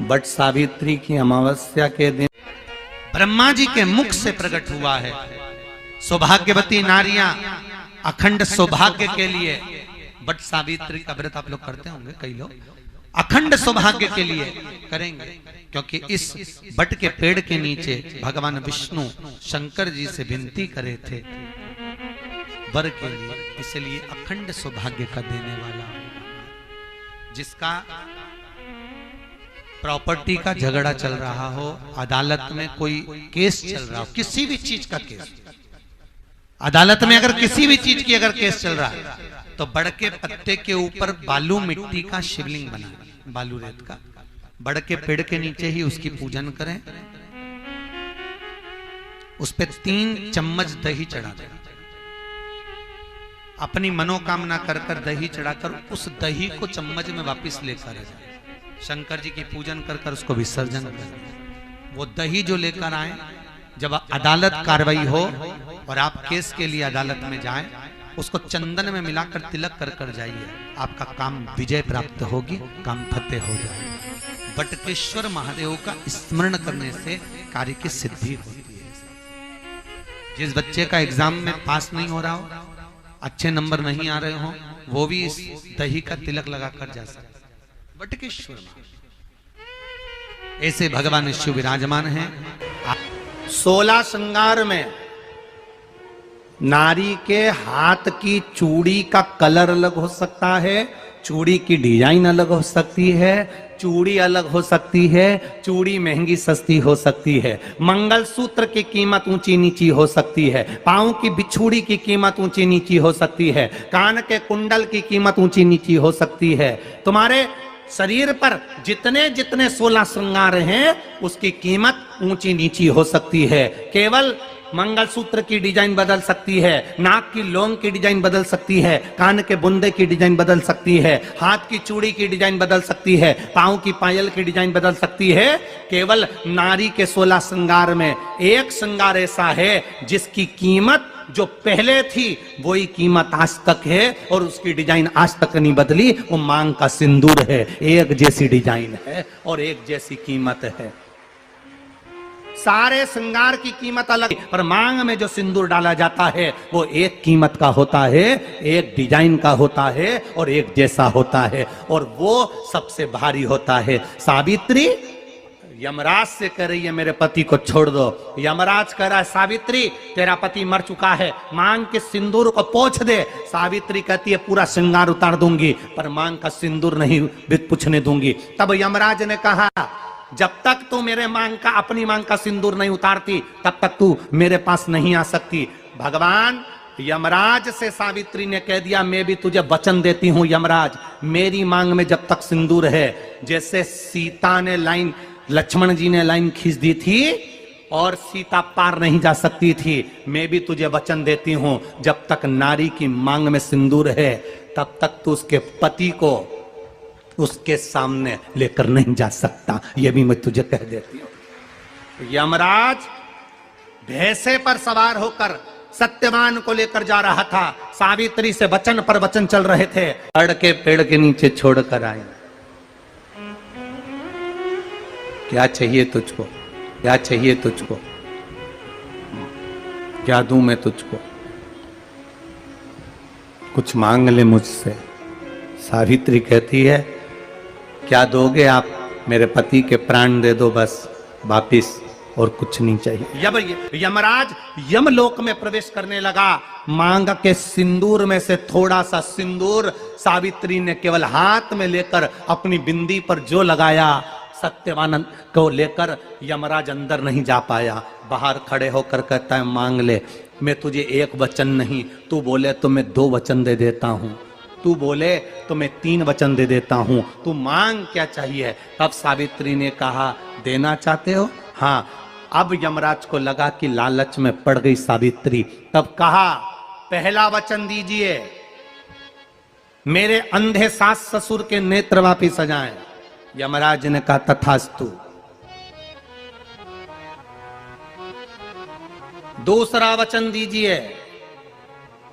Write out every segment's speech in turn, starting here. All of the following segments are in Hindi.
बट सावित्री की अमावस्या के दिन ब्रह्मा जी के मुख से प्रकट हुआ है। सौभाग्यवती नारियां अखंड सौभाग्य के लिए बट सावित्री का व्रत आप लोग करते होंगे, कई लोग अखंड सौभाग्य के लिए करेंगे, क्योंकि इस बट के पेड़ के नीचे भगवान विष्णु शंकर जी से विनती करे थे वर के लिए, इसलिए अखंड सौभाग्य का देने वाला। जिसका प्रॉपर्टी का झगड़ा चल रहा हो, अदालत में कोई केस चल रहा हो, किसी भी चीज का केस, अदालत में अगर किसी भी चीज की अगर केस चल रहा है तो बड़ के पत्ते के ऊपर बालू मिट्टी का शिवलिंग बना, बालू रेत का, बड़ के पेड़ के नीचे ही उसकी पूजन करें, उस पे 3 चम्मच दही चढ़ा दें, अपनी मनोकामना कर कर दही चढ़ाकर उस दही को चम्मच में वापस लेकर जाए, शंकर जी की पूजन कर कर उसको विसर्जन करें। वो दही जो लेकर आए, जब अदालत कार्रवाई हो और आप केस के लिए अदालत में जाएं, उसको चंदन में मिलाकर तिलक कर कर जाइए, आपका काम विजय प्राप्त होगी, काम फतेह हो जाएगा। बटकेश्वर महादेव का स्मरण करने से कार्य की सिद्धि होती है। जिस बच्चे का एग्जाम में पास नहीं हो रहा हो, अच्छे नंबर नहीं आ रहे हो, वो भी इस दही का तिलक लगाकर जा सकता। बटकेश्वर ऐसे भगवान शिव विराजमान हैं। 16 श्रृंगार में नारी के हाथ की चूड़ी का कलर अलग हो सकता है, चूड़ी की डिजाइन अलग हो सकती है, चूड़ी अलग हो सकती है, चूड़ी महंगी सस्ती हो सकती है, मंगलसूत्र की कीमत ऊंची नीची हो सकती है, पांव की बिछुड़ी की कीमत ऊंची नीची हो सकती है, कान के कुंडल की कीमत ऊंची नीची हो सकती है। तुम्हारे शरीर पर जितने जितने 16 श्रृंगार हैं उसकी कीमत ऊंची नीची हो सकती है। केवल मंगलसूत्र की डिजाइन बदल सकती है, नाक की लौंग की डिजाइन बदल सकती है, कान के बुंदे की डिजाइन बदल सकती है, हाथ की चूड़ी की डिजाइन बदल सकती है, पांव की पायल की डिजाइन बदल सकती है। केवल नारी के 16 श्रृंगार में एक श्रृंगार ऐसा है जिसकी कीमत जो पहले थी वही कीमत आज तक है और उसकी डिजाइन आज तक नहीं बदली। वो मांग का सिंदूर है, एक जैसी डिजाइन है और एक जैसी कीमत है। सारे श्रृंगार की कीमत अलग, पर मांग में जो सिंदूर डाला जाता है वो एक कीमत का होता है, एक डिजाइन का होता है और एक जैसा होता है, और वो सबसे भारी होता है। सावित्री यमराज से कह रही है मेरे पति को छोड़ दो। यमराज कह रहा है सावित्री तेरा पति मर चुका है, मांग के सिंदूर को पोंछ दे। सावित्री कहती है पूरा श्रृंगार उतार दूंगी पर मांग का सिंदूर नहीं पूछने दूंगी। तब यमराज ने कहा जब तक तू मेरे मांग का अपनी मांग का सिंदूर नहीं उतारती तब तक तू मेरे पास नहीं आ सकती। भगवान यमराज से सावित्री ने कह दिया मैं भी तुझे वचन देती हूं यमराज, मेरी मांग में जब तक सिंदूर है, जैसे सीता ने लाइन, लक्ष्मण जी ने लाइन खींच दी थी और सीता पार नहीं जा सकती थी, मैं भी तुझे वचन देती हूं जब तक नारी की मांग में सिंदूर है तब तक तू उसके पति को उसके सामने लेकर नहीं जा सकता। यह भी मैं तुझे कह देती हूं। यमराज भैंसे पर सवार होकर सत्यवान को लेकर जा रहा था, सावित्री से वचन पर वचन चल रहे थे, अड़ के पेड़ के नीचे छोड़कर आए। क्या चाहिए तुझको, क्या चाहिए तुझको, क्या दूं मैं तुझको, कुछ मांग ले मुझसे। सावित्री कहती है क्या दोगे आप, मेरे पति के प्राण दे दो बस वापिस, और कुछ नहीं चाहिए। यमराज यमलोक में प्रवेश करने लगा। मांग के सिंदूर में से थोड़ा सा सिंदूर सावित्री ने केवल हाथ में लेकर अपनी बिंदी पर जो लगाया, सत्यवानंद को लेकर यमराज अंदर नहीं जा पाया। बाहर खड़े होकर कहता है मांग ले, मैं तुझे एक वचन नहीं, तू बोले तो मैं 2 वचन दे देता हूं, तू बोले तो मैं 3 वचन दे देता हूं, तू मांग क्या चाहिए। तब सावित्री ने कहा देना चाहते हो, हाँ। अब यमराज को लगा कि लालच में पड़ गई सावित्री, तब कहा पहला वचन दीजिए, मेरे अंधे सास ससुर के नेत्र वापिस आ जाएं। यमराज ने कहा तथास्तु। दूसरा वचन दीजिए,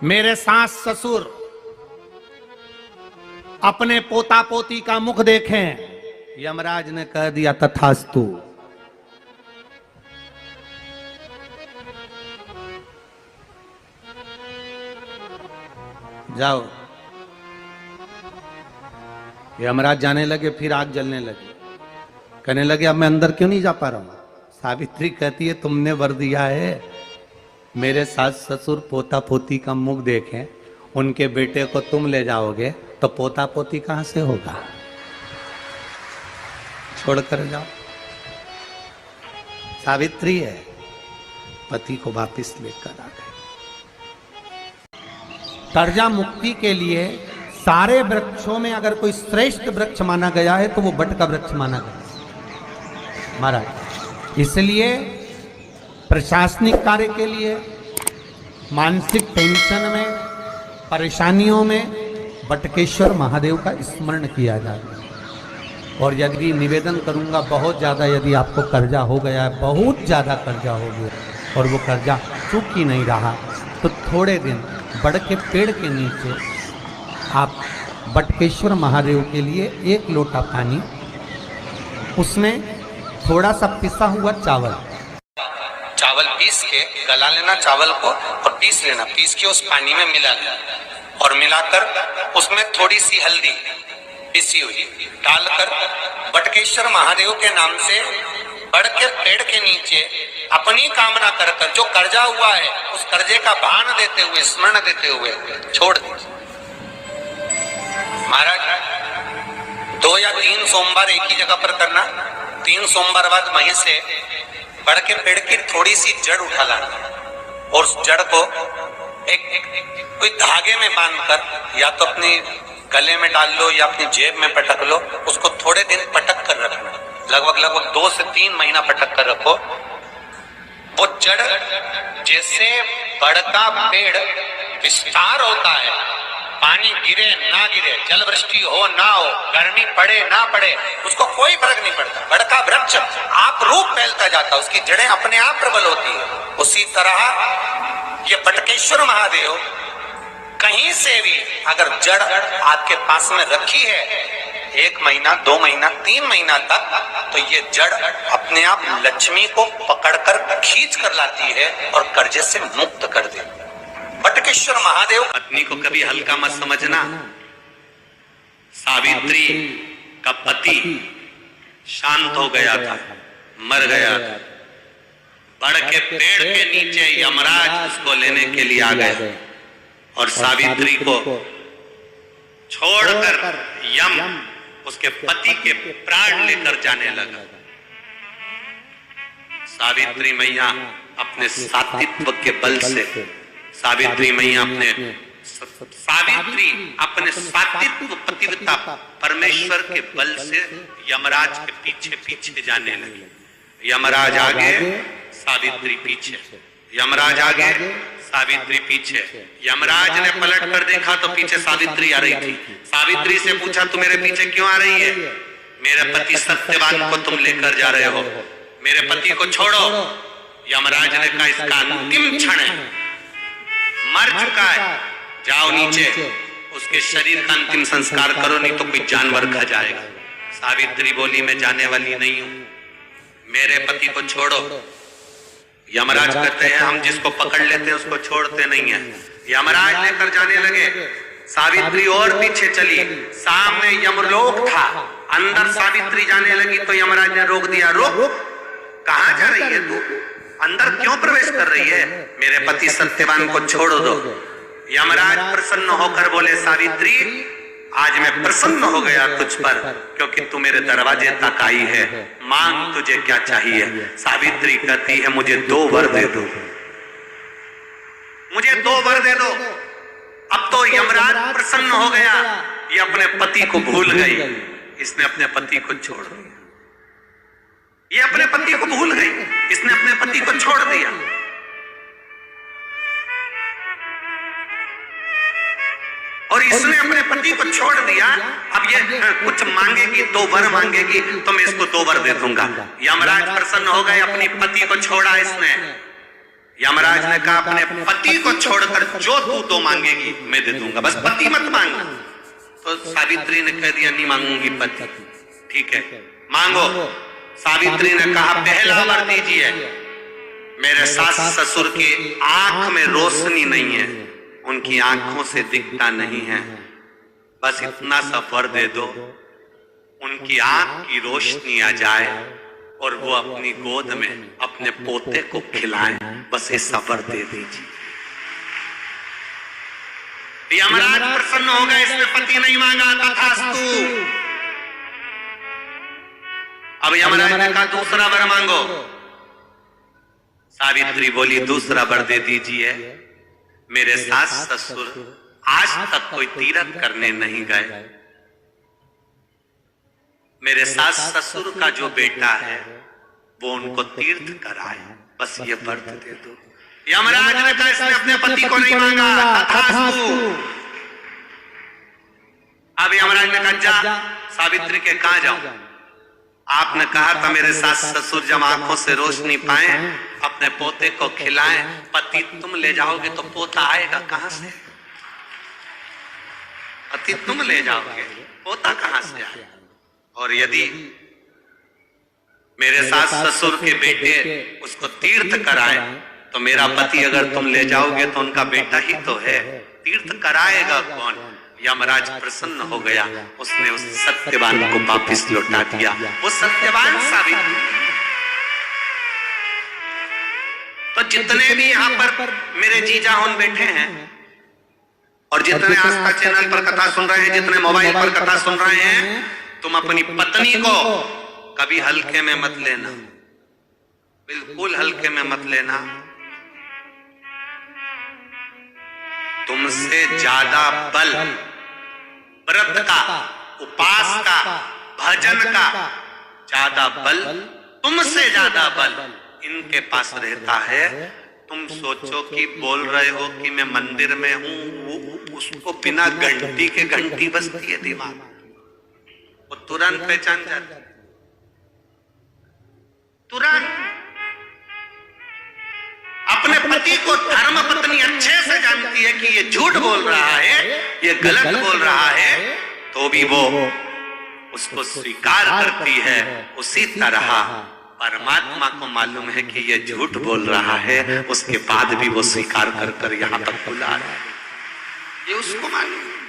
मेरे सास ससुर अपने पोता पोती का मुख देखें। यमराज ने कह दिया तथास्तु। जाओ। यमराज जाने लगे, फिर आग जलने लगी। कहने लगे अब मैं अंदर क्यों नहीं जा पा रहा हूं? सावित्री कहती है तुमने वर दिया है, मेरे सास ससुर पोता पोती का मुख देखें, उनके बेटे को तुम ले जाओगे तो पोता पोती कहां से होगा? छोड़कर जाओ। सावित्री है, पति को वापिस लेकर आ गए। कर्जा मुक्ति के लिए सारे वृक्षों में अगर कोई श्रेष्ठ वृक्ष माना गया है तो वो बट का वृक्ष माना गया महाराज। इसलिए प्रशासनिक कार्य के लिए, मानसिक टेंशन में, परेशानियों में बटकेश्वर महादेव का स्मरण किया जाता है। और यदि निवेदन करूंगा, बहुत ज़्यादा यदि आपको कर्जा हो गया है, बहुत ज़्यादा कर्जा हो गया और वो कर्जा चूक ही नहीं रहा, तो थोड़े दिन बड़ के पेड़ के नीचे आप बटकेश्वर महादेव के लिए 1 लोटा पानी, उसमें थोड़ा सा पिसा हुआ चावल पीस के गला लेना चावल को और पीस लेना, पीस के उस पानी में मिला लेना और मिलाकर उसमें थोड़ी सी हल्दी पिसी हुई डालकर बटकेश्वर महादेव के नाम से बड़ के पेड़ के नीचे अपनी कामना कर कर जो कर्जा हुआ है उस कर्जे का भान देते हुए, स्मरण देते हुए छोड़ दे। महाराज 2 या 3 सोमवार एक ही जगह पर करना, 3 सोमवार बाद वहीं से बड़ के पेड़ की थोड़ी सी जड़ उठा लाना और उस जड़ को एक कोई धागे में बांधकर या तो अपने गले में डाल लो या अपनी जेब में पटक लो, उसको थोड़े दिन पटक कर रखना, लगभग 2 से 3 महीना पटक कर रखो। वो जड़ जैसे बड़ का पेड़ विस्तार होता है, पानी गिरे ना गिरे, जल वृष्टि हो ना हो, गर्मी पड़े ना पड़े, उसको कोई फर्क नहीं पड़ता। बड़ का वृक्ष आप रूप फैलता जाता, उसकी जड़ें अपने आप प्रबल होती है। उसी तरह ये बटकेश्वर महादेव कहीं से भी अगर जड़ आपके पास में रखी है 1 महीना, 2 महीना, 3 महीना तक, तो ये जड़ अपने आप लक्ष्मी को पकड़कर खींच कर लाती है और कर्जे से मुक्त कर देती है। बटकेश्वर महादेव। पत्नी को कभी हल्का मत समझना। सावित्री का पति शांत हो गया था, मर गया था। बड़ के पेड़ के नीचे यमराज उसको लेने के लिए आ गए और सावित्री को छोड़कर यम उसके पति के प्राण लेकर जाने लगा। सावित्री मैया अपने सातित्व के बल से, सावित्री अपने सातित्व पतिव्रता परमेश्वर के बल से यमराज के पीछे पीछे जाने लगी। यमराज आगे, सावित्री पीछे, यमराज आगे, सावित्री पीछे। यमराज ने पलट कर देखा तो पीछे सावित्री आ रही थी। सावित्री से पूछा तू मेरे पीछे क्यों आ रही है? मेरे पति सत्यवान को तुम लेकर जा रहे हो, मेरे पति को छोड़ो। यमराज ने कहा इसका अंतिम क्षण है, मर चुका है, जाओ नीचे उसके शरीर का अंतिम संस्कार करो, नहीं तो कोई जानवर खा जाएगा। सावित्री बोली मैं जाने वाली नहीं हूं, मेरे पति को छोड़ो। यमराज कहते हैं हम जिसको पकड़ लेते हैं उसको छोड़ते नहीं है। यमराज लेकर जाने लगे, सावित्री और पीछे चली, सामने यमलोक था, अंदर सावित्री जाने लगी तो यमराज ने रोक दिया, रुक, कहां जा रही है तू, अंदर क्यों प्रवेश कर रही है, मेरे पति सत्यवान को छोड़ दो। यमराज प्रसन्न होकर बोले सावित्री आज मैं प्रसन्न हो गया तुझ पर, क्योंकि तू मेरे दरवाजे तक आई है, मांग तुझे क्या चाहिए। सावित्री कहती है मुझे 2 वर दे दो, मुझे 2 वर दे दो। अब तो यमराज प्रसन्न हो गया, ये अपने पति को भूल गई, इसने अपने पति को छोड़ दिया। ये अपने पति को भूल गई, इसने अपने पति को छोड़ दिया। और इसने अपने पति को छोड़ दिया। अब ये कुछ मांगेगी, 2 वर मांगेगी तो मैं इसको 2 वर दे दूंगा। यमराज प्रसन्न हो गए, अपनी पति को छोड़ा इसने। यमराज ने कहा अपने पति को छोड़कर जो तू 2 मांगेगी मैं दे दूंगा, बस पति मत मांग। तो सावित्री ने कह दिया नहीं मांगूंगी पति। ठीक है, मांगो। सावित्री ने कहा पहला वर दीजिए। मेरे सास ससुर की आंख में रोशनी नहीं है, उनकी आंखों से दिखता नहीं है, बस इतना सा वर दे दो, उनकी आंख की रोशनी आ जाए और वो अपनी गोद में अपने पोते को खिलाएं, बस ऐसा वर दे दीजिए। यमराज प्रसन्न हो गए, इसने पति नहीं मांगा, तथास्तु। अब यमराज ने कहा दूसरा वर मांगो। सावित्री बोली दूसरा वर दे दीजिए। मेरे सास ससुर आज तक कोई तीर्थ करने नहीं गए, मेरे सास ससुर का जो बेटा है वो उनको तीर्थ कराए, बस ये वर दे दो। यमराज ने कहा इसने अपने पति को नहीं मांगा, तथास्तु। अब यमराज ने कहा जा सावित्री के कहां जाऊं? आपने कहा था मेरे सास ससुर जब आंखों से रोशनी पाए अपने पोते को खिलाएं, पति तुम ले जाओगे तो पोता आएगा कहां से? पति तुम ले जाओगे, पोता कहां से आएगा? और यदि मेरे सास ससुर के बेटे उसको तीर्थ कराए तो मेरा पति अगर तुम ले जाओगे तो उनका बेटा ही तो है, तीर्थ कराएगा कौन? यमराज प्रसन्न हो गया, उसने उस सत्यवान को वापिस लौटा दिया। वो सत्यवान सावित्री। तो जितने भी यहाँ पर मेरे जीजा होन बैठे हैं और जितने आस्था चैनल पर कथा सुन रहे हैं, जितने मोबाइल पर कथा सुन रहे हैं, तुम अपनी पत्नी को कभी हल्के में मत लेना, बिल्कुल हल्के में मत लेना। तुमसे ज्यादा बल व्रत का, उपास का, भजन का ज्यादा बल, तुमसे ज्यादा बल इनके पास रहता है। तुम सोचो कि बोल रहे हो कि मैं मंदिर में हूं, उसको बिना घंटी के घंटी बजती है दिमाग, वो तुरंत पहचान जाता है, तुरंत। अपने पति को धर्म पत्नी अच्छे से जानती है कि ये झूठ बोल रहा है, ये गलत बोल रहा है, तो भी वो उसको स्वीकार करती है। उसी तरह परमात्मा को मालूम है कि ये झूठ बोल रहा है, उसके बाद भी वो स्वीकार कर कर यहाँ तक बुला रहा है, ये उसको मालूम है।